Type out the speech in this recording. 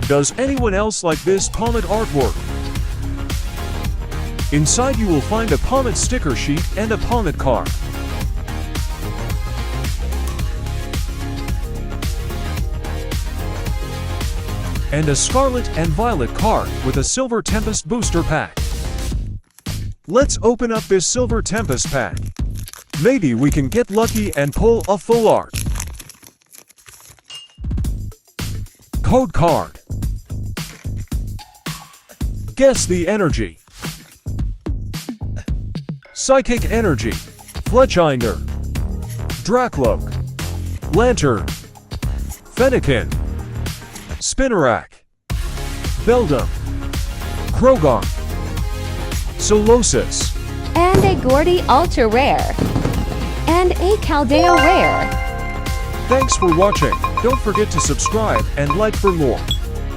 Does anyone else like this Pawmot artwork? Inside you will find a Pawmot sticker sheet and a Pawmot card. And a scarlet and violet card with a silver Tempest booster pack. Let's open up this silver Tempest pack. Maybe we can get lucky and pull a full art. Code card. Guess the energy. Psychic energy. Fletchinder. Drakloak. Lantern. Fennekin. Spinnerack. Beldum. Krogon. Solosis. And a Gordy Ultra Rare. And a Paldea Rare. Thanks for watching. Don't forget to subscribe and like for more.